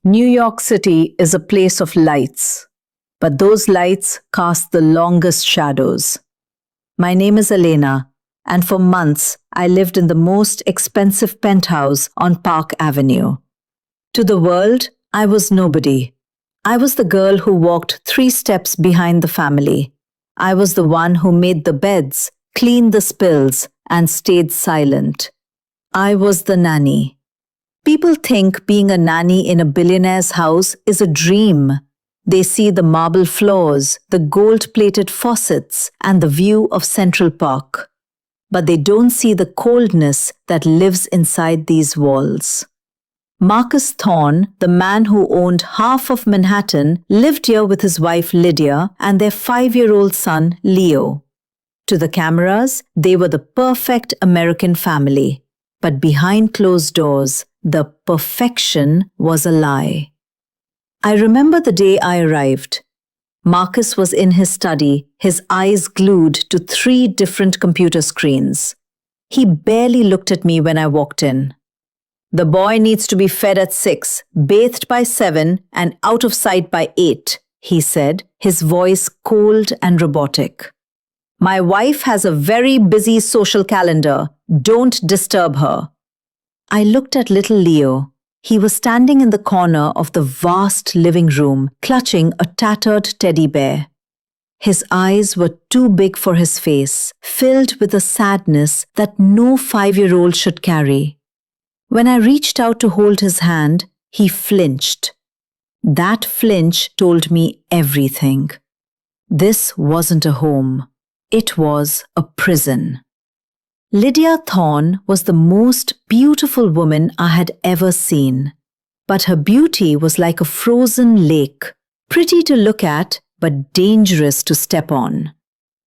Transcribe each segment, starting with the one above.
New York City is a place of lights, but those lights cast the longest shadows. My name is Elena, and for months I lived in the most expensive penthouse on Park Avenue. To the world, I was nobody. I was the girl who walked 3 steps behind the family. I was the one who made the beds, cleaned the spills, and stayed silent. I was the nanny. People think being a nanny in a billionaire's house is a dream. They see the marble floors, the gold-plated faucets, and the view of Central Park. But they don't see the coldness that lives inside these walls. Marcus Thorne, the man who owned half of Manhattan, lived here with his wife Lydia and their 5-year-old son Leo. To the cameras, they were the perfect American family. But behind closed doors, the perfection was a lie. I remember the day I arrived. Marcus was in his study, his eyes glued to 3 different computer screens. He barely looked at me when I walked in. "The boy needs to be fed at 6, bathed by 7, and out of sight by 8, he said, his voice cold and robotic. "My wife has a very busy social calendar. Don't disturb her." I looked at little Leo. He was standing in the corner of the vast living room, clutching a tattered teddy bear. His eyes were too big for his face, filled with a sadness that no 5-year-old should carry. When I reached out to hold his hand, he flinched. That flinch told me everything. This wasn't a home. It was a prison. Lydia Thorne was the most beautiful woman I had ever seen. But her beauty was like a frozen lake, pretty to look at, but dangerous to step on.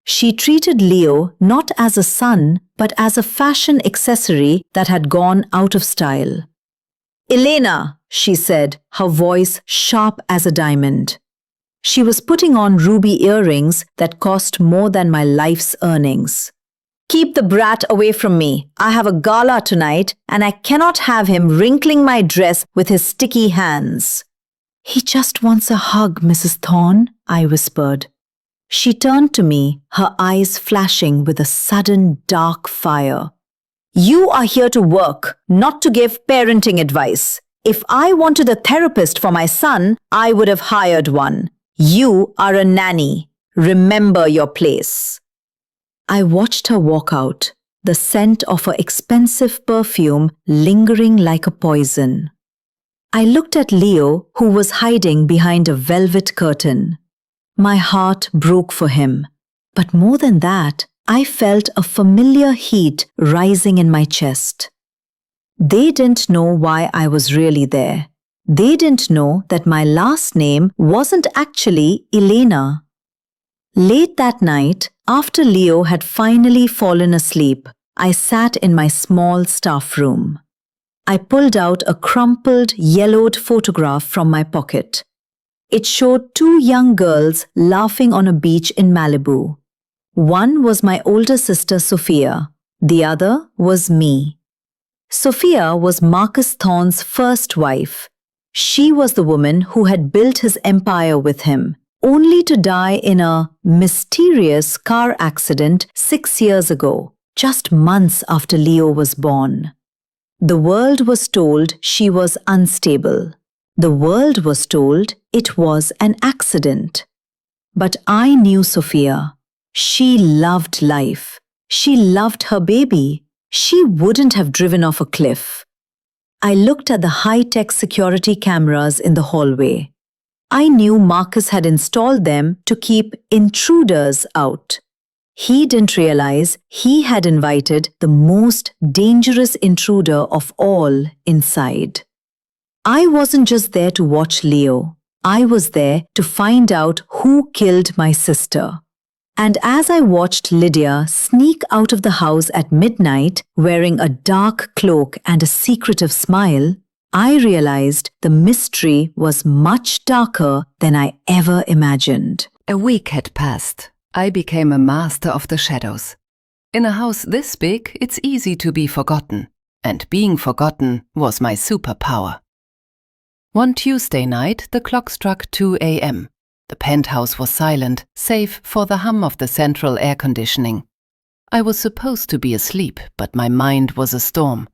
She treated Leo not as a son, but as a fashion accessory that had gone out of style. "Elena," she said, her voice sharp as a diamond. She was putting on ruby earrings that cost more than my life's earnings. "Keep the brat away from me. I have a gala tonight, and I cannot have him wrinkling my dress with his sticky hands." "He just wants a hug, Mrs. Thorne," I whispered. She turned to me, her eyes flashing with a sudden dark fire. "You are here to work, not to give parenting advice. If I wanted a therapist for my son, I would have hired one. You are a nanny. Remember your place." I watched her walk out, the scent of her expensive perfume lingering like a poison. I looked at Leo, who was hiding behind a velvet curtain. My heart broke for him. But more than that, I felt a familiar heat rising in my chest. They didn't know why I was really there. They didn't know that my last name wasn't actually Elena. Late that night, after Leo had finally fallen asleep, I sat in my small staff room. I pulled out a crumpled, yellowed photograph from my pocket. It showed 2 young girls laughing on a beach in Malibu. One was my older sister Sophia. The other was me. Sophia was Marcus Thorne's first wife. She was the woman who had built his empire with him, only to die in a mysterious car accident 6 years ago, just months after Leo was born. The world was told she was unstable. The world was told it was an accident. But I knew Sophia. She loved life. She loved her baby. She wouldn't have driven off a cliff. I looked at the high-tech security cameras in the hallway. I knew Marcus had installed them to keep intruders out. He didn't realize he had invited the most dangerous intruder of all inside. I wasn't just there to watch Leo. I was there to find out who killed my sister. And as I watched Lydia sneak out of the house at midnight wearing a dark cloak and a secretive smile, I realized the mystery was much darker than I ever imagined. A week had passed. I became a master of the shadows. In a house this big, it's easy to be forgotten. And being forgotten was my superpower. One Tuesday night, the clock struck 2 a.m. The penthouse was silent, save for the hum of the central air conditioning. I was supposed to be asleep, but my mind was a storm.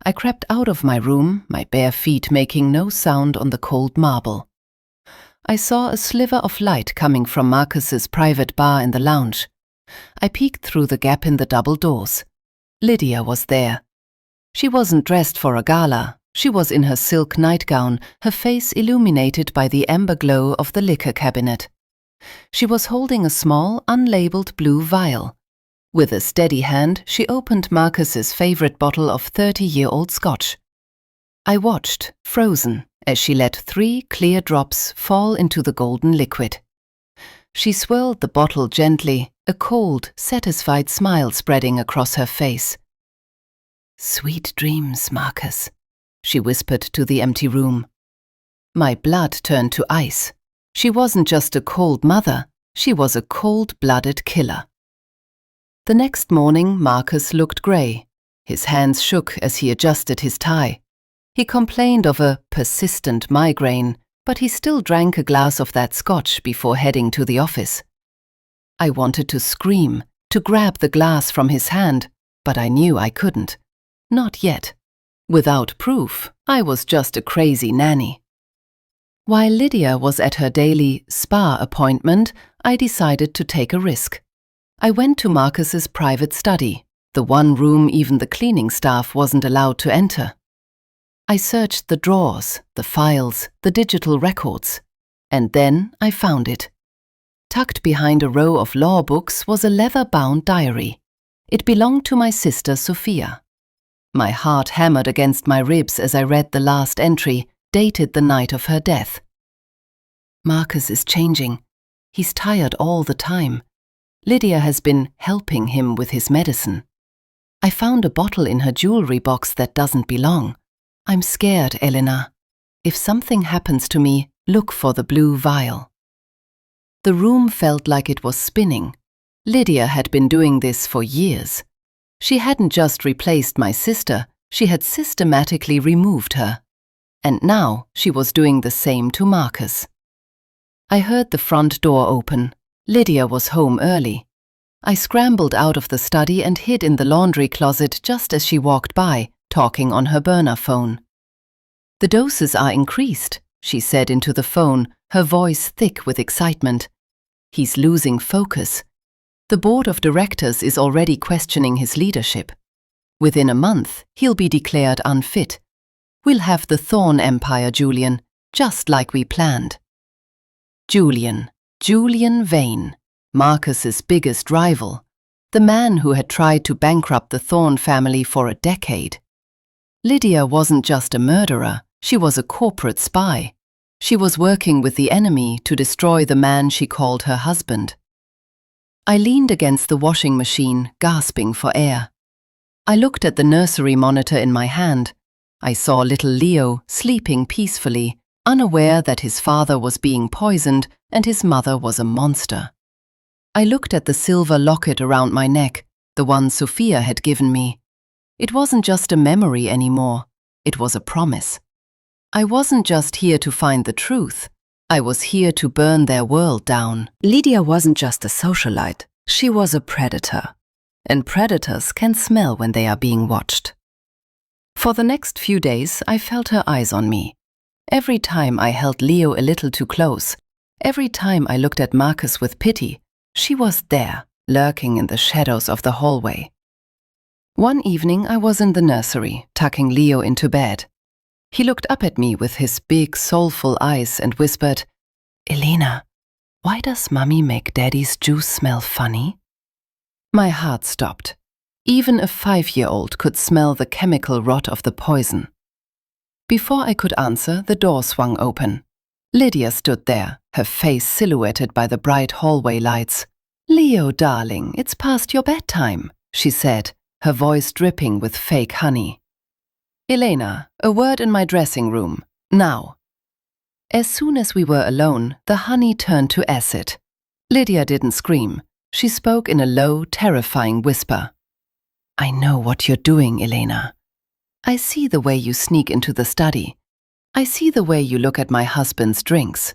I crept out of my room, my bare feet making no sound on the cold marble. I saw a sliver of light coming from Marcus's private bar in the lounge. I peeked through the gap in the double doors. Lydia was there. She wasn't dressed for a gala. She was in her silk nightgown, her face illuminated by the amber glow of the liquor cabinet. She was holding a small, unlabeled blue vial. With a steady hand, she opened Marcus's favorite bottle of 30-year-old scotch. I watched, frozen, as she let 3 clear drops fall into the golden liquid. She swirled the bottle gently, a cold, satisfied smile spreading across her face. "Sweet dreams, Marcus," she whispered to the empty room. My blood turned to ice. She wasn't just a cold mother, she was a cold-blooded killer. The next morning, Marcus looked grey. His hands shook as he adjusted his tie. He complained of a persistent migraine, but he still drank a glass of that scotch before heading to the office. I wanted to scream, to grab the glass from his hand, but I knew I couldn't. Not yet. Without proof, I was just a crazy nanny. While Lydia was at her daily spa appointment, I decided to take a risk. I went to Marcus's private study, the one room even the cleaning staff wasn't allowed to enter. I searched the drawers, the files, the digital records, and then I found it. Tucked behind a row of law books was a leather-bound diary. It belonged to my sister Sophia. My heart hammered against my ribs as I read the last entry, dated the night of her death. Marcus is changing. He's tired all the time. Lydia has been helping him with his medicine. I found a bottle in her jewelry box that doesn't belong. I'm scared, Elena. If something happens to me, look for the blue vial. The room felt like it was spinning. Lydia had been doing this for years. She hadn't just replaced my sister, she had systematically removed her. And now she was doing the same to Marcus. I heard the front door open. Lydia was home early. I scrambled out of the study and hid in the laundry closet just as she walked by, talking on her burner phone. "The doses are increased," she said into the phone, her voice thick with excitement. "He's losing focus. The board of directors is already questioning his leadership. Within a month, he'll be declared unfit. We'll have the Thorne Empire, Julian, just like we planned." Julian Vane, Marcus's biggest rival, the man who had tried to bankrupt the Thorne family for a decade. Lydia wasn't just a murderer, she was a corporate spy. She was working with the enemy to destroy the man she called her husband. I leaned against the washing machine, gasping for air. I looked at the nursery monitor in my hand. I saw little Leo sleeping peacefully, unaware that his father was being poisoned and his mother was a monster. I looked at the silver locket around my neck, the one Sophia had given me. It wasn't just a memory anymore, it was a promise. I wasn't just here to find the truth, I was here to burn their world down. Lydia wasn't just a socialite, she was a predator. And predators can smell when they are being watched. For the next few days, I felt her eyes on me. Every time I held Leo a little too close, every time I looked at Marcus with pity, she was there, lurking in the shadows of the hallway. One evening I was in the nursery, tucking Leo into bed. He looked up at me with his big, soulful eyes and whispered, "Elena, why does Mummy make Daddy's juice smell funny?" My heart stopped. Even a 5-year-old could smell the chemical rot of the poison. Before I could answer, the door swung open. Lydia stood there, her face silhouetted by the bright hallway lights. "Leo, darling, it's past your bedtime," she said, her voice dripping with fake honey. "Elena, a word in my dressing room, now." As soon as we were alone, the honey turned to acid. Lydia didn't scream. She spoke in a low, terrifying whisper. "I know what you're doing, Elena. I see the way you sneak into the study. I see the way you look at my husband's drinks."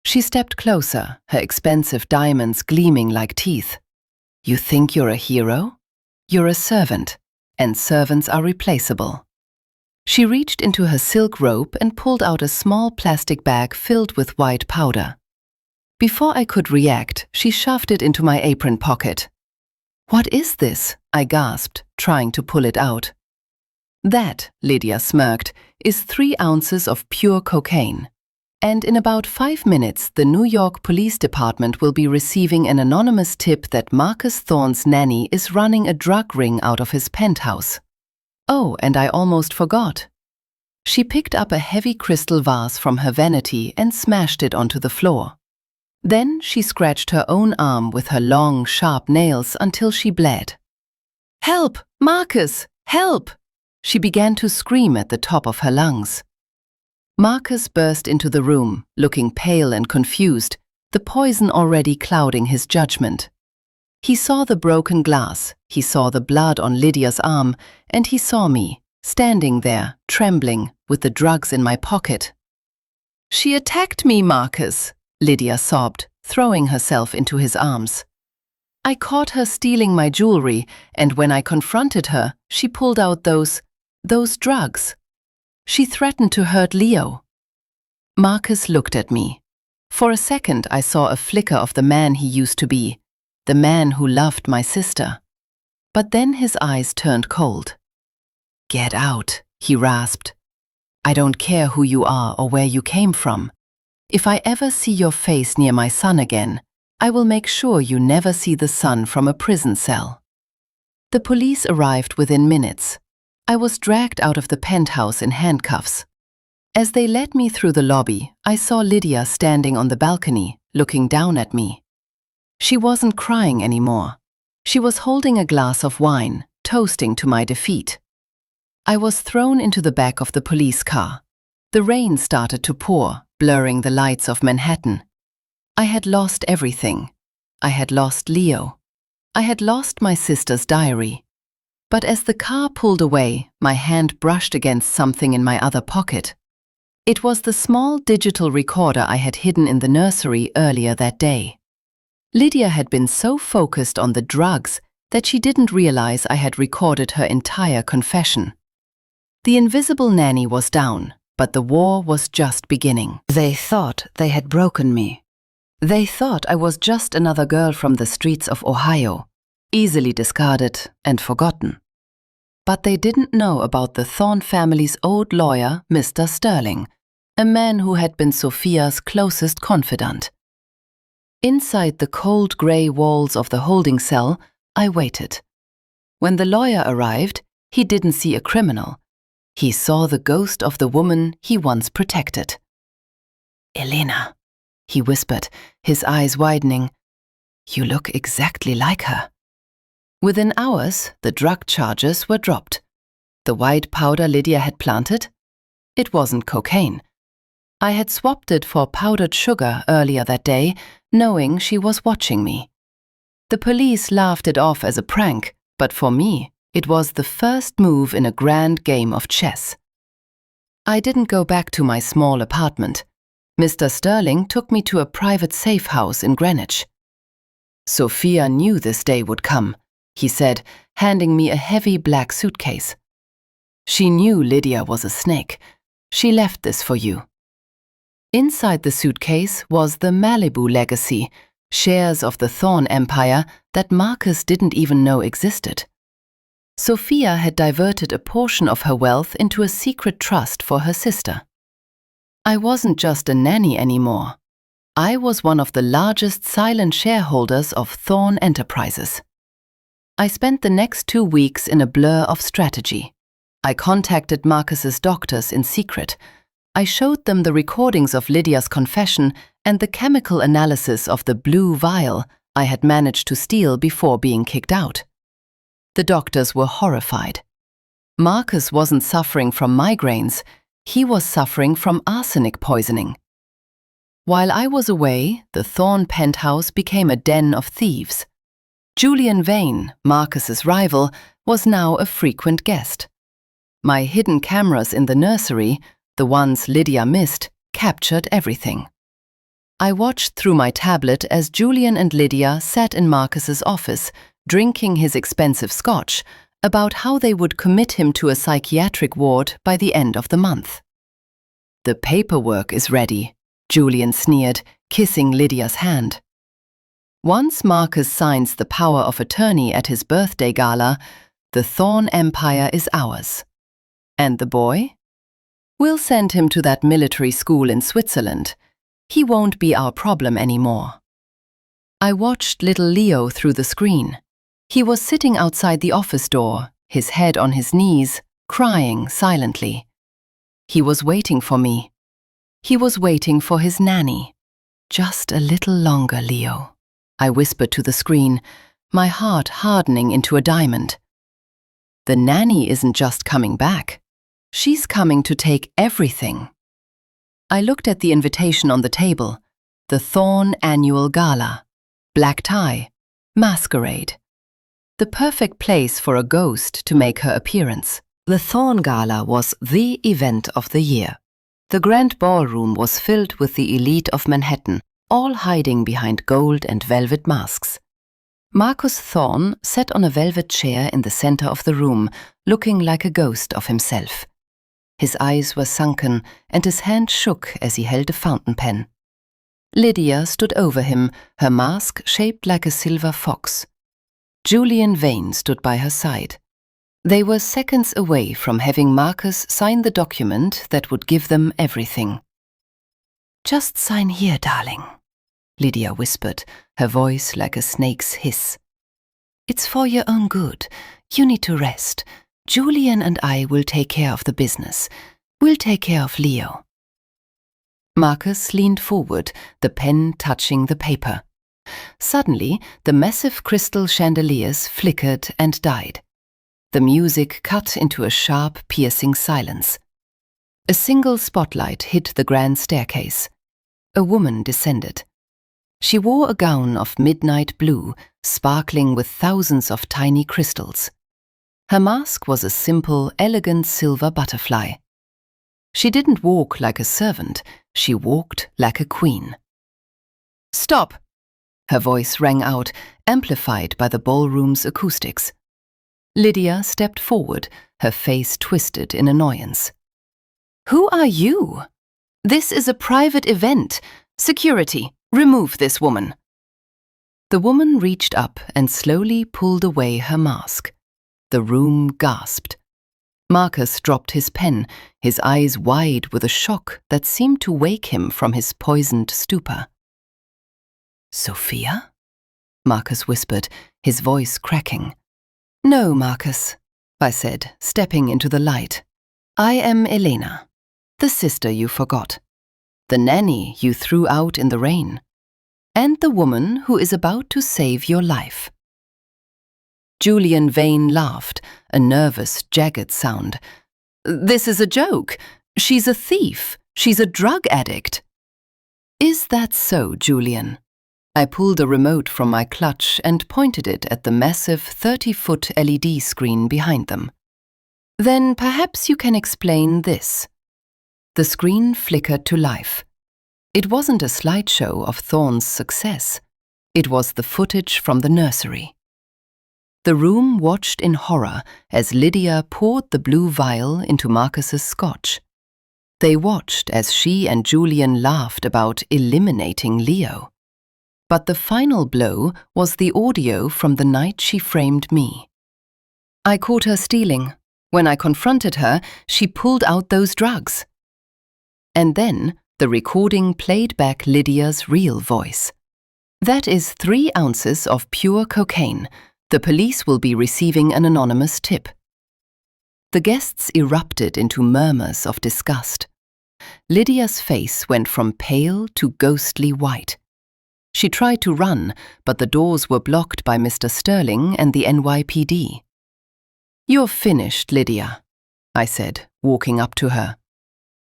She stepped closer, her expensive diamonds gleaming like teeth. "You think you're a hero? You're a servant, and servants are replaceable." She reached into her silk robe and pulled out a small plastic bag filled with white powder. Before I could react, she shoved it into my apron pocket. "What is this?" I gasped, trying to pull it out. "That," Lydia smirked, "is 3 ounces of pure cocaine. And in about 5 minutes, the New York Police Department will be receiving an anonymous tip that Marcus Thorne's nanny is running a drug ring out of his penthouse. Oh, and I almost forgot." She picked up a heavy crystal vase from her vanity and smashed it onto the floor. Then she scratched her own arm with her long, sharp nails until she bled. "Help! Marcus! Help!" She began to scream at the top of her lungs. Marcus burst into the room, looking pale and confused, the poison already clouding his judgment. He saw the broken glass, he saw the blood on Lydia's arm, and he saw me, standing there, trembling, with the drugs in my pocket. "She attacked me, Marcus," Lydia sobbed, throwing herself into his arms. "I caught her stealing my jewelry, and when I confronted her, she pulled out those drugs. She threatened to hurt Leo." Marcus looked at me. For a second I saw a flicker of the man he used to be, the man who loved my sister. But then his eyes turned cold. "Get out," he rasped. "I don't care who you are or where you came from. If I ever see your face near my son again, I will make sure you never see the sun from a prison cell." The police arrived within minutes. I was dragged out of the penthouse in handcuffs. As they led me through the lobby, I saw Lydia standing on the balcony, looking down at me. She wasn't crying anymore. She was holding a glass of wine, toasting to my defeat. I was thrown into the back of the police car. The rain started to pour, blurring the lights of Manhattan. I had lost everything. I had lost Leo. I had lost my sister's diary. But as the car pulled away, my hand brushed against something in my other pocket. It was the small digital recorder I had hidden in the nursery earlier that day. Lydia had been so focused on the drugs that she didn't realize I had recorded her entire confession. The invisible nanny was down, but the war was just beginning. They thought they had broken me. They thought I was just another girl from the streets of Ohio, easily discarded and forgotten. But they didn't know about the Thorne family's old lawyer, Mr. Sterling, a man who had been Sophia's closest confidant. Inside the cold grey walls of the holding cell, I waited. When the lawyer arrived, he didn't see a criminal. He saw the ghost of the woman he once protected. "Elena," he whispered, his eyes widening. "You look exactly like her." Within hours, the drug charges were dropped. The white powder Lydia had planted? It wasn't cocaine. I had swapped it for powdered sugar earlier that day, knowing she was watching me. The police laughed it off as a prank, but for me, it was the first move in a grand game of chess. I didn't go back to my small apartment. Mr. Sterling took me to a private safe house in Greenwich. "Sophia knew this day would come," he said, handing me a heavy black suitcase. "She knew Lydia was a snake. She left this for you." Inside the suitcase was the Malibu legacy, shares of the Thorne empire that Marcus didn't even know existed. Sophia had diverted a portion of her wealth into a secret trust for her sister. I wasn't just a nanny anymore. I was one of the largest silent shareholders of Thorne Enterprises. I spent the next 2 weeks in a blur of strategy. I contacted Marcus's doctors in secret. I showed them the recordings of Lydia's confession and the chemical analysis of the blue vial I had managed to steal before being kicked out. The doctors were horrified. Marcus wasn't suffering from migraines, he was suffering from arsenic poisoning. While I was away, the Thorne penthouse became a den of thieves. Julian Vane, Marcus's rival, was now a frequent guest. My hidden cameras in the nursery, The ones Lydia missed captured everything. I watched through my tablet as Julian and Lydia sat in Marcus's office, drinking his expensive scotch, about how they would commit him to a psychiatric ward by the end of the month. "The paperwork is ready," Julian sneered, kissing Lydia's hand. "Once Marcus signs the power of attorney at his birthday gala, the Thorne Empire is ours. And the boy? We'll send him to that military school in Switzerland. He won't be our problem anymore." I watched little Leo through the screen. He was sitting outside the office door, his head on his knees, crying silently. He was waiting for me. He was waiting for his nanny. "Just a little longer, Leo," I whispered to the screen, my heart hardening into a diamond. "The nanny isn't just coming back. She's coming to take everything." I looked at the invitation on the table. The Thorne Annual Gala. Black tie. Masquerade. The perfect place for a ghost to make her appearance. The Thorne Gala was the event of the year. The grand ballroom was filled with the elite of Manhattan, all hiding behind gold and velvet masks. Marcus Thorne sat on a velvet chair in the center of the room, looking like a ghost of himself. His eyes were sunken, and his hand shook as he held a fountain pen. Lydia stood over him, her mask shaped like a silver fox. Julian Vane stood by her side. They were seconds away from having Marcus sign the document that would give them everything. "Just sign here, darling," Lydia whispered, her voice like a snake's hiss. "It's for your own good. You need to rest. Julian and I will take care of the business. We'll take care of Leo." Marcus leaned forward, the pen touching the paper. Suddenly, the massive crystal chandeliers flickered and died. The music cut into a sharp, piercing silence. A single spotlight hit the grand staircase. A woman descended. She wore a gown of midnight blue, sparkling with thousands of tiny crystals. Her mask was a simple, elegant silver butterfly. She didn't walk like a servant, she walked like a queen. "Stop!" Her voice rang out, amplified by the ballroom's acoustics. Lydia stepped forward, her face twisted in annoyance. "Who are you? This is a private event. Security, remove this woman." The woman reached up and slowly pulled away her mask. The room gasped. Marcus dropped his pen, his eyes wide with a shock that seemed to wake him from his poisoned stupor. "Sophia?" Marcus whispered, his voice cracking. "No, Marcus," I said, stepping into the light. "I am Elena, the sister you forgot, the nanny you threw out in the rain, and the woman who is about to save your life." Julian Vane laughed, a nervous, jagged sound. "This is a joke. She's a thief. She's a drug addict." "Is that so, Julian?" I pulled a remote from my clutch and pointed it at the massive 30-foot LED screen behind them. "Then perhaps you can explain this." The screen flickered to life. It wasn't a slideshow of Thorne's success. It was the footage from the nursery. The room watched in horror as Lydia poured the blue vial into Marcus's scotch. They watched as she and Julian laughed about eliminating Leo. But the final blow was the audio from the night she framed me. "I caught her stealing. When I confronted her, she pulled out those drugs." And then the recording played back Lydia's real voice. "That is 3 ounces of pure cocaine. The police will be receiving an anonymous tip." The guests erupted into murmurs of disgust. Lydia's face went from pale to ghostly white. She tried to run, but the doors were blocked by Mr. Sterling and the NYPD. "You're finished, Lydia," I said, walking up to her.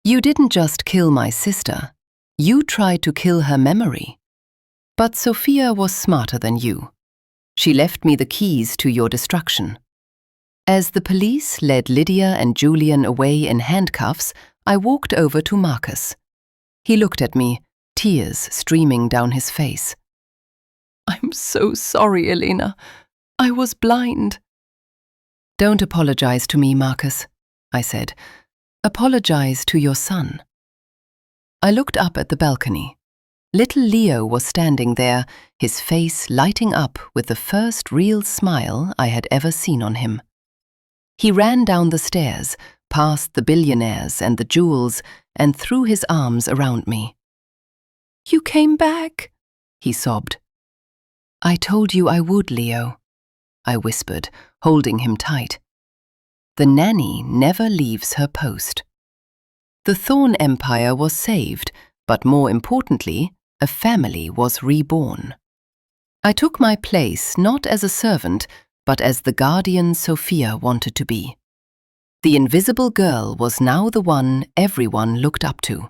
"You didn't just kill my sister. You tried to kill her memory. But Sophia was smarter than you. She left me the keys to your destruction." As the police led Lydia and Julian away in handcuffs, I walked over to Marcus. He looked at me, tears streaming down his face. "I'm so sorry, Elena. I was blind." "Don't apologize to me, Marcus," I said. "Apologize to your son." I looked up at the balcony. Little Leo was standing there, his face lighting up with the first real smile I had ever seen on him. He ran down the stairs, past the billionaires and the jewels, and threw his arms around me. "You came back," he sobbed. "I told you I would, Leo," I whispered, holding him tight. The nanny never leaves her post. The Thorne Empire was saved, but more importantly, a family was reborn. I took my place not as a servant, but as the guardian Sophia wanted to be. The invisible girl was now the one everyone looked up to.